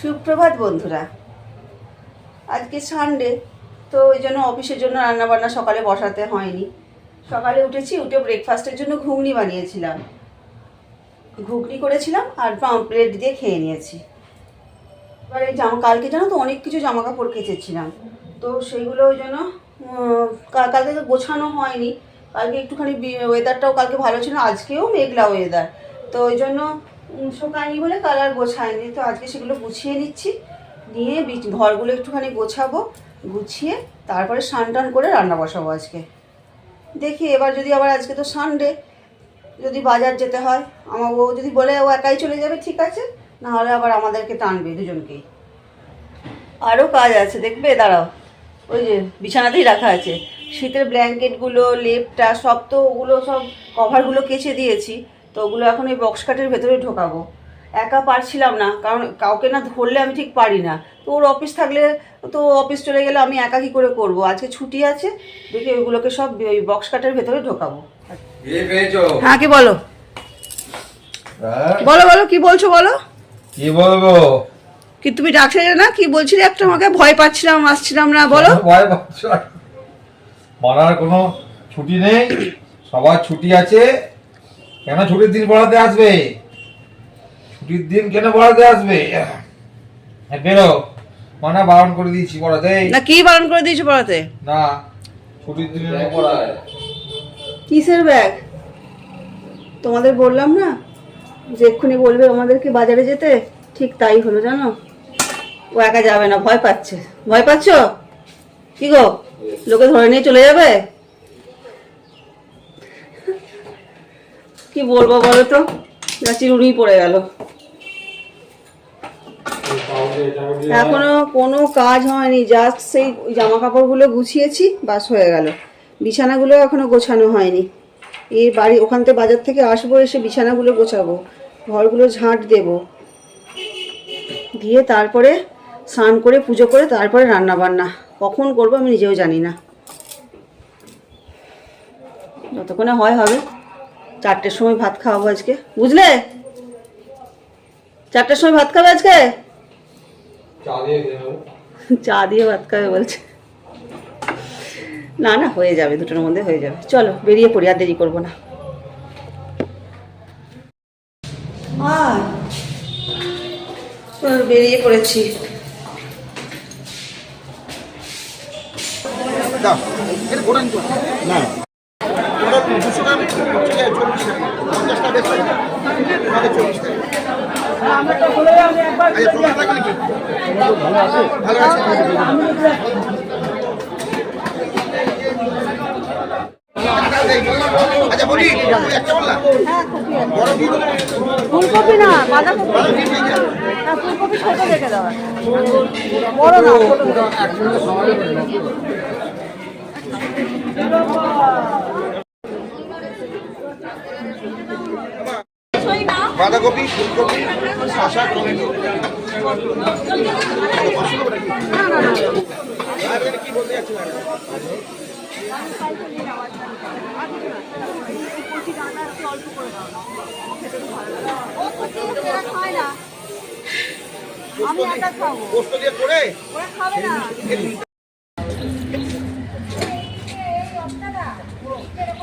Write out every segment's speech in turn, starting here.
সুপ্রভাত বন্ধুরা। আজকে সানডে, তো ওই জন্য অফিসের জন্য রান্নাবান্না সকালে বসাতে হয়নি। সকালে উঠে ব্রেকফাস্টের জন্য ঘুগনি বানিয়েছিলাম, ঘুগনি করেছিলাম আর প্লেট দিয়ে খেয়ে নিয়েছি। এবার এই কালকে জানো তো অনেক কিছু জামা কাপড় কেচেছিলাম, তো সেইগুলো ওই জন্য কালকে তো গোছানো হয়নি। কালকে একটুখানি ওয়েদারটাও কালকে ভালো ছিল, আজকেও মেঘলা ওয়েদার, তো ওই জন্য শোকায়নি বলে কাল আর গোছায়নি। তো আজকে সেগুলো গুছিয়ে নিচ্ছি, নিয়ে ঘরগুলো একটুখানি গোছাবো, গুছিয়ে তারপরে স্নান টান করে রান্না বসাবো আজকে। দেখি এবার যদি আবার আজকে তো সানডে, যদি বাজার যেতে হয়, আমার ও যদি বলে ও একাই চলে যাবে ঠিক আছে, না হলে আবার আমাদেরকে টানবে দুজনকেই। আরও কাজ আছে দেখবে, দাঁড়াও। ওই যে বিছানাতেই রাখা আছে শীতের ব্ল্যাঙ্কেটগুলো, লেপটা সব, তো ওগুলো সব কভারগুলো কেচে দিয়েছি, তো ওগুলো এখন এই বক্স কাটের ভেতরে ঢোকাবো। একা পারছিলাম না, কারণ কাউকে না ধরলে আমি ঠিক পারি না। তো ওর অফিস থাকলে, তো অফিস চলে গেলে আমি একা কী করে করব। আজকে ছুটি আছে, দেখি ওইগুলোকে সব ওই বক্স কাটের ভেতরে ঢোকাবো। হ্যাঁ, কি বলো বলো বলো, কি বলছো বলো। কি বলবো? কি তুমি ডাকছিলে না, কি বলছিলে একটা? আমাকে ভয় পাচ্ছিলাম, আসছিলাম না, বলো। ভয় পাচ্ছ? মারার কোনো ছুটি নেই, সবার ছুটি আছে। কেন ছুটির দিন পড়াতে আসবে? ছুটির দিন কেন পড়াতে আসবে? বেরো, মানা বারণ করে দিয়েছি পড়াতে। না, কি বারণ করে দিয়েছো পড়াতে? না, ছুটির দিনে পড়ায়। কিসের ব্যাগ? তোমাদের বললাম না যে এক্ষুনি বলবে আমাদেরকে বাজারে যেতে, ঠিক তাই হলো জানো। ও একা যাবে না, ভয় পাচ্ছে। ভয় পাচ্ছ কি গো? লোকে ধরে নিয়ে চলে যাবে? কি বলবো বলো তো, চিরুনি পড়ে গেল। এখনো কোনো কাজ হয়নি, জাস্ট সেই জামা কাপড়গুলো গুছিয়েছি, বাস হয়ে গেল। বিছানাগুলো এখনো গোছানো হয়নি। এই বাড়ি ওখান থেকে বাজার থেকে আসবো, এসে বিছানাগুলো গোছাবো, ঘরগুলো ঝাঁট দেব, দিয়ে তারপরে স্নান করে পুজো করে তারপরে রান্না বান্না কখন করবো আমি নিজেও জানি না। যতক্ষণে হয় হবে। 4টের সময় ভাত খাওয়াবো আজকে, বুঝলে? 4টের সময় ভাত খাবে আজকে। চা দিয়ে ভাত খাবে বলছে। না না, হয়ে যাবে, 2টোর মধ্যে হয়ে যাবে। চলো বেরিয়ে পড়ি, আর দেরি করবো না। বেরিয়ে পড়েছি। ফুলকপি না, বাঁধাকপি। ফুলকপি ছোট রেখে দেওয়া, বড় না, ছোট। বাঁধাকপি, ফুলকপি, শসা, টমেটো। কি বলতে যাচ্ছি?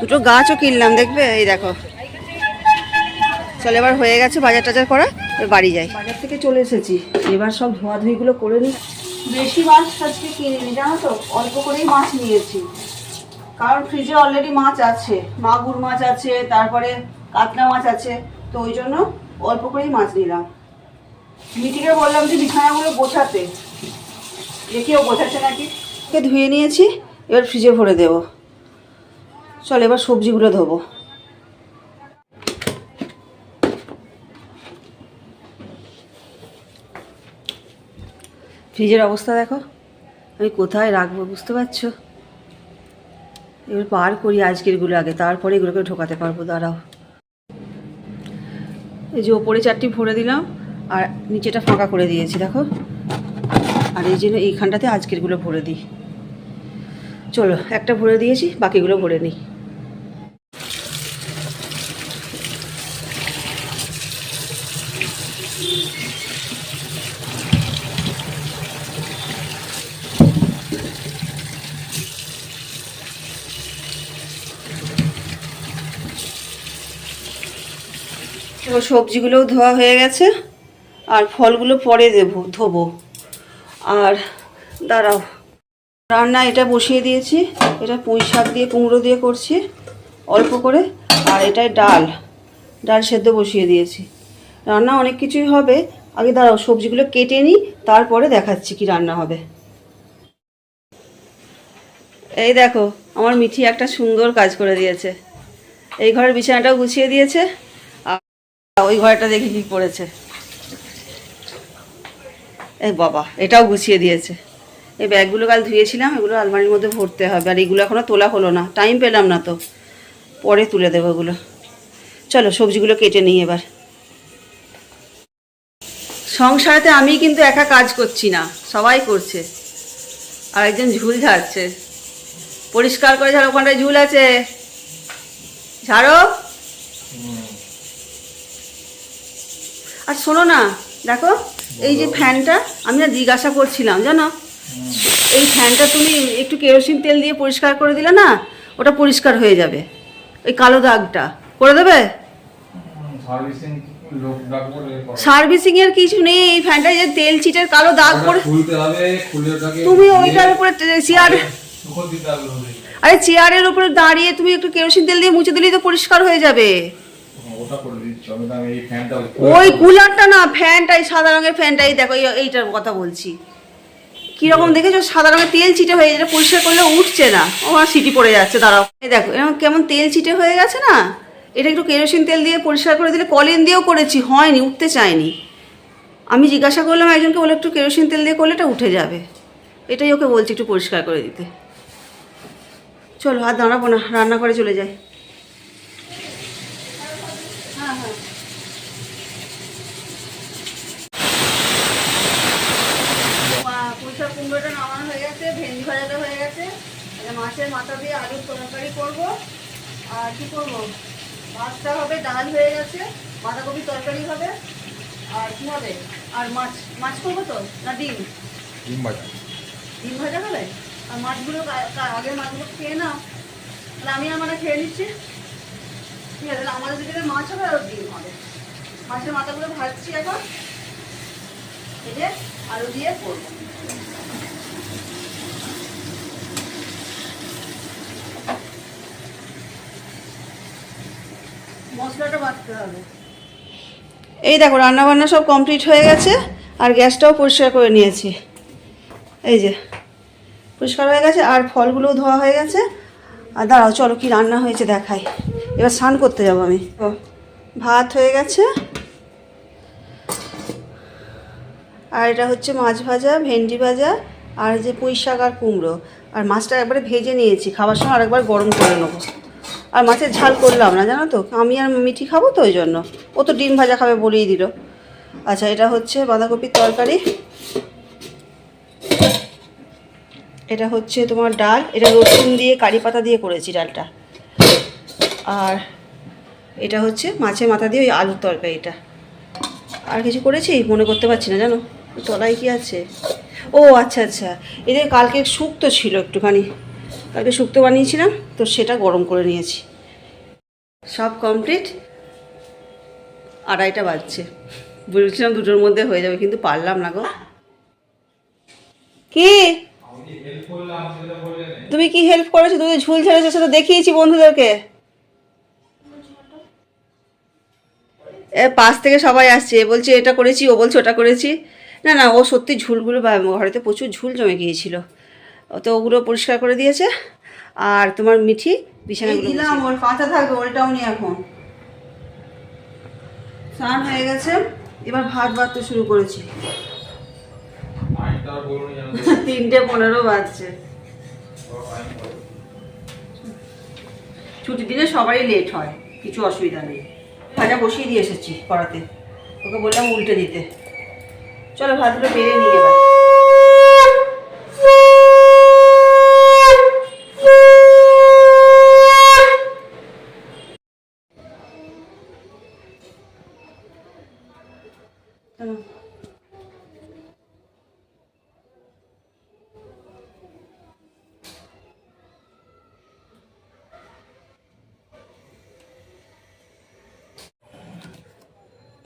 দুটো গাছও কিনলাম দেখবে, এই দেখো। চল, এবার হয়ে গেছে বাজার টাজার করা, এবার বাড়ি যাই। বাজার থেকে চলে এসেছি, এবার সব ধোয়াধুয়িগুলো করে নিই। বেশি মাছ আজকে কিনিনি জানো তো, অল্প করেই মাছ নিয়েছি, কারণ ফ্রিজে অলরেডি মাছ আছে, মাগুর মাছ আছে, তারপরে কাতলা মাছ আছে, তো ওই জন্য অল্প করেই মাছ নিলাম। মিটিকে বললাম যে বিছানাগুলো গোছাতে, দেখেও গোছাচ্ছে নাকি। ধুয়ে নিয়েছি, এবার ফ্রিজে ভরে দেবো। চল এবার সবজিগুলো ধোবো। ফ্রিজের অবস্থা দেখো, আমি কোথায় রাখবো বুঝতে পারছো। এবার বার করি আজকেরগুলো আগে, তারপরে এগুলোকে ঢোকাতে পারবো। দাঁড়াও, এই যে ওপরে 4টি ভরে দিলাম আর নিচেটা ফাঁকা করে দিয়েছি দেখো, আর এই জন্য এইখানটাতে আজকেরগুলো ভরে দিই। চলো, একটা ভরে দিয়েছি, বাকিগুলো ভরে নিই। তো সবজিগুলোও ধোয়া হয়ে গেছে, আর ফলগুলো পরে ধোবো। আর দাঁড়াও, রান্না এটা বসিয়ে দিয়েছি, এটা পুঁই শাক দিয়ে কুমড়ো দিয়ে করছি অল্প করে। আর এটাই ডাল সেদ্ধ বসিয়ে দিয়েছি। রান্না অনেক কিছুই হবে, আগে দাঁড়াও সবজিগুলো কেটে নিই, তারপরে দেখাচ্ছি কি রান্না হবে। এই দেখো আমার মিঠি একটা সুন্দর কাজ করে দিয়েছে, এই ঘরের বিছানাটাও গুছিয়ে দিয়েছে, আর ওই ঘরটা দেখি কি করেছে। এই বাবা, এটাও গুছিয়ে দিয়েছে। এই ব্যাগগুলো কাল ধুয়েছিলাম, এগুলো আলমারির মধ্যে ভরতে হবে, আর এগুলো এখনও তোলা হলো না, টাইম পেলাম না তো, পরে তুলে দেবো এগুলো। চলো সবজিগুলো কেটে নিই এবার। সংসারেতে আমি কিন্তু একা কাজ করছি না, সবাই করছে। আর একজন ঝুল ঝাড়ছে, পরিষ্কার করে ঝাড়ো, ওখানটায় ঝুল আছে, ঝাড়ো। আর শোনো না, দেখো এই যে ফ্যানটা, আমি না জিজ্ঞাসা করছিলাম জানো, এই ফ্যানটা তুমি একটু কেরোসিন তেল দিয়ে পরিষ্কার করে দিলে না, ওটা পরিষ্কার হয়ে যাবে, ওই কালো দাগটা করে দেবে। সার্ভিসিং এর কিছু নেই, এই ফ্যানটা যে তেল চিটের কালো দাগ পড়ে, তুমি ওইটার উপরে চেয়ার, আরে চেয়ারের উপরে দাঁড়িয়ে তুমি একটু কেরোসিন তেল দিয়ে মুছে দিলেই তো পরিষ্কার হয়ে যাবে। ওই কুলারটা না, ফ্যানটাই সাদা রঙের ফ্যানটাই, দেখো এইটার কথা বলছি। কিরকম দেখেছো, সাদা রঙের তেল চিটে হয়ে যেটা পরিষ্কার করলে উঠছে না, আমার সিটি পড়ে যাচ্ছে। দাঁড়াও, এই দেখো এরকম কেমন তেল চিটে হয়ে গেছে না, এটা একটু কেরোসিন তেল দিয়ে পরিষ্কার করে দিলে, কলিন দিয়েও করেছি, হয়নি, উঠতে চায়নি। আমি জিজ্ঞাসা করলাম একজনকে, বলে একটু কেরোসিন তেল দিয়ে করলে এটা উঠে যাবে, এটাই ওকে বলছি একটু পরিষ্কার করে দিতে। চলো আর দাঁড়াবো না, রান্না করে চলে যাই। হ্যাঁ হ্যাঁ, পুঁইশাক কুমড়োটা নামানো হয়ে গেছে, ভেন্ডি ভাজাটা হয়ে গেছে, মাছের মাথা দিয়ে আলুর তরকারি করবো। আর কি করবো, ভাতটা হবে, ডাল হয়ে গেছে, বাঁধাকপির তরকারি হবে, আর কি হবে, আর মাছ করবো তো, না ডিম ভাজা, ডিম ভাজা হবে। আর মাছগুলো আগের মাছগুলো খেয়ে নাও, তাহলে আমি আমার খেয়ে নিচ্ছি, ঠিক আছে। তাহলে আমাদের দিকে মাছ হবে আর ডিম হবে। মাছের মাথাগুলো ভাজছি এখন, এই যে আলু দিয়ে করবো। মশলাটা বাটতে হবে। এই দেখো রান্না বান্না সব কমপ্লিট হয়ে গেছে, আর গ্যাসটাও পরিষ্কার করে নিয়েছি, এই যে পরিষ্কার হয়ে গেছে, আর ফলগুলোও ধোয়া হয়ে গেছে। আর দাঁড়াও, চলো কি রান্না হয়েছে দেখাই। এবার স্নান করতে যাবো আমি। ভাত হয়ে গেছে, আর এটা হচ্ছে মাছ ভাজা, ভেন্ডি ভাজা, আর যে পুঁই শাক আর কুমড়ো। আর মাছটা একবারে ভেজে নিয়েছি, খাবার সময় আরেকবার গরম করে নেবো। আর মাছের ঝাল করলাম না জানো তো, আমি আর মিঠি খাবো তো ওই জন্য, ও তো ডিম ভাজা খাবে বলেই দিল। আচ্ছা, এটা হচ্ছে বাঁধাকপির তরকারি, এটা হচ্ছে তোমার ডাল, এটা রসুন দিয়ে কারি পাতা দিয়ে করেছি ডালটা। আর এটা হচ্ছে মাছের মাথা দিয়ে ওই আলুর তরকারিটা। আর কিছু করেছি মনে করতে পারছি না জানো, তলায় কি আছে। ও আচ্ছা আচ্ছা, এদের কালকে শুক্তো ছিল একটুখানি, কালকে শুক্তো বানিয়েছিলাম তো, সেটা গরম করে নিয়েছি। সব কমপ্লিট, 2:30 বাজছে, বলছিলাম 2টোর মধ্যে হয়ে যাবে, কিন্তু পারলাম না গো। কি তুমি কি হেল্প করেছো, তুমি ঝুল ঝেড়েছো, সেটা দেখিয়েছি বন্ধুদেরকে। পাশ থেকে সবাই আসছে, বলছে এটা করেছি, ও বলছে ওটা করেছি। না না, ও সত্যি ঝুলগুলো, ঘরেতে প্রচুর ঝুল জমে গিয়েছিল, তো ওগুলো পরিষ্কার করে দিয়েছে। আর তোমার মিঠি বিছানাগুলো দিলাম, ওর কাঁচা থাকবে, ওলটাও নি এখন। স্নান হয়ে গেছে, এবার ভাত বাড়তে শুরু করেছি। 3:15 বাজছে। ছুটির দিনে সবারই লেট হয়, কিছু অসুবিধা নেই। ভাজা বসিয়ে দিয়ে এসেছি কড়াতে, ওকে বললাম উল্টে দিতে। চলো ভাতগুলো বেড়ে নিয়ে এবার।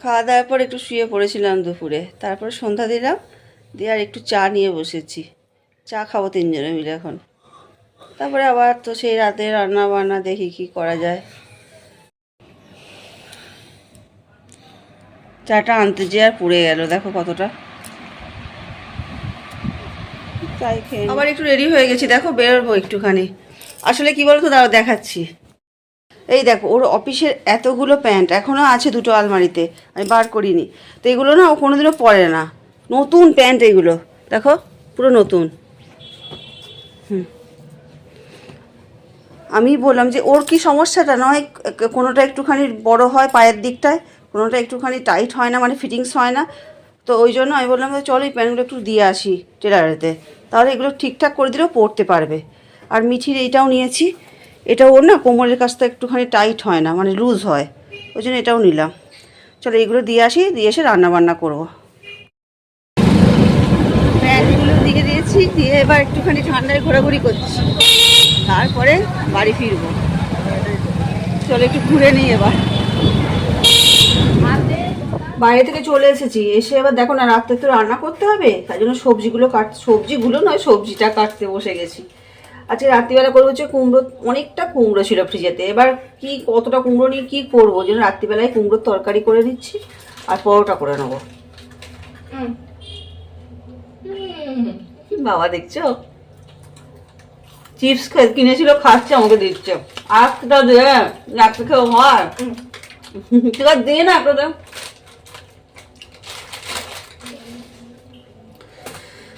খাওয়া দাওয়ার পর একটু শুয়ে পড়েছিলাম দুপুরে, তারপর সন্ধ্যা দিলাম, দিয়ে আর একটু চা নিয়ে বসেছি। চা খাবো 3 জনে মিলে এখন। তারপরে আবার তো সেই রাতে রান্না বান্না দেখি কি করা যায়। চাটা আনতে যেয়ে আর পুড়ে গেল, দেখো কতটা। চাই খেয়ে আবার একটু রেডি হয়ে গেছি, দেখো বেরোবো একটুখানি। আসলে কি বলতো, দাঁড়াও দেখাচ্ছি। এই দেখো ওর অফিসের এতগুলো প্যান্ট এখনও আছে 2টো আলমারিতে, আমি বার করিনি। তো এগুলো না ও কোনোদিনও পরে না, নতুন প্যান্ট এগুলো, দেখো পুরো নতুন। আমি বললাম যে ওর কি সমস্যাটা নয়, কোনোটা একটুখানি বড় হয় পায়ের দিকটায়, কোনোটা একটুখানি টাইট হয় না, মানে ফিটিংস হয় না। তো ওই জন্য আমি বললাম যে চলো এই প্যান্টগুলো একটু দিয়ে আসি টেলারেতে, তাহলে এগুলো ঠিকঠাক করে দিলেও পরতে পারবে। আর মিঠির এইটাও নিয়েছি, এটা ওর না কোমরের কাছটা একটুখানি টাইট হয় না, মানে লুজ হয়, ওই জন্য এটাও নিলাম। চলো এইগুলো দিয়ে আসি, দিয়ে এসে রান্নাবান্না করবো। প্যান্টগুলো দিয়ে দিয়েছি, দিয়ে এবার একটুখানি ঠান্ডায় ঘোরাঘুরি করছি, তারপরে বাড়ি ফিরবো। চলো একটু ঘুরে নিই এবার। বাইরে থেকে চলে এসেছি, এসে এবার দেখো না রাত্রে তো রান্না করতে হবে, তাই জন্য সবজিগুলো নয় সবজিটা কাটতে বসে গেছি। আজকে রাত্রিবেলা করবো হচ্ছে কুমড়ো, অনেকটা কুমড়ো ছিল ফ্রিজেতে, এবার কি কতটা কুমড়ো নিয়ে কী করবো, ওই জন্য রাত্রিবেলায় কুমড়োর তরকারি করে নিচ্ছি আর পরোটা করে নেবো। বাবা দেখছো চিপস কিনেছিল, খাচ্ছে, আমাকে দিচ্ছে। একটা দে, রাত্রে খেয়ে হয়, ঠিক আছে দে না একটা দে।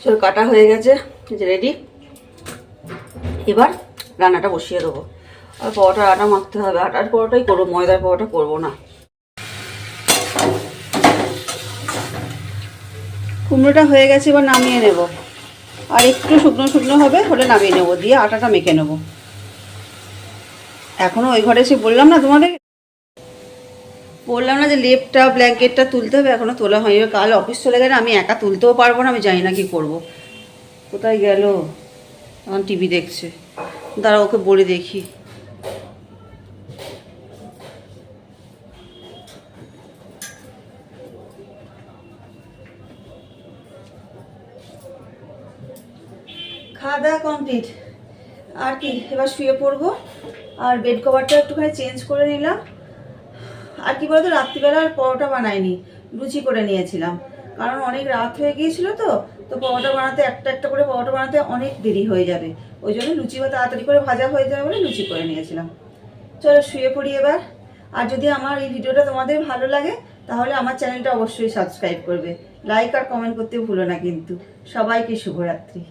চলো কাটা হয়ে গেছে, রেডি। এবার রান্নাটা বসিয়ে দেবো। আর পরোটার আটা মাখতে হবে, আটার পরোটাই করবো, ময়দার পরোটা করবো না। কুমড়োটা হয়ে গেছে, এবার নামিয়ে নেব। আর একটু শুকনো শুকনো হবে, হলে নামিয়ে নেবো, দিয়ে আটাটা মেখে নেব। এখনও ওই ঘরে এসে বললাম না তোমাদের, বললাম না যে লেপটা ব্ল্যাঙ্কেটটা তুলতে হবে, এখনও তোলা হয়নি। কাল অফিস চলে গেলে আমি একা তুলতেও পারবো না, আমি জানি না কি করব। কোথায় গেল, এখন টিভি দেখছে, দাঁড়া ওকে বলে দেখি। খাওয়া দাওয়া কমপ্লিট, আর কি এবার শুয়ে পড়বো। আর বেড কভারটা একটুখানি চেঞ্জ করে নিলাম। আর কি বলতো, রাত্রিবেলা আর পরোটা বানাইনি, লুচি করে নিয়েছিলাম, কারণ অনেক রাত হয়ে গিয়েছিল। তো পরোটা বানাতে একটা একটা করে পরোটা বানাতে অনেক দেরি হয়ে যাবে, ওই জন্য লুচি বা তাড়াতাড়ি করে ভাজা হয়ে যাবে বলে লুচি করে নিয়েছিলাম। চলো শুয়ে পড়ি এবার। আর যদি আমার এই ভিডিওটা তোমাদের ভালো লাগে, তাহলে আমার চ্যানেলটা অবশ্যই সাবস্ক্রাইব করবে, লাইক আর কমেন্ট করতে ভুলো না কিন্তু। সবাইকে শুভরাত্রি।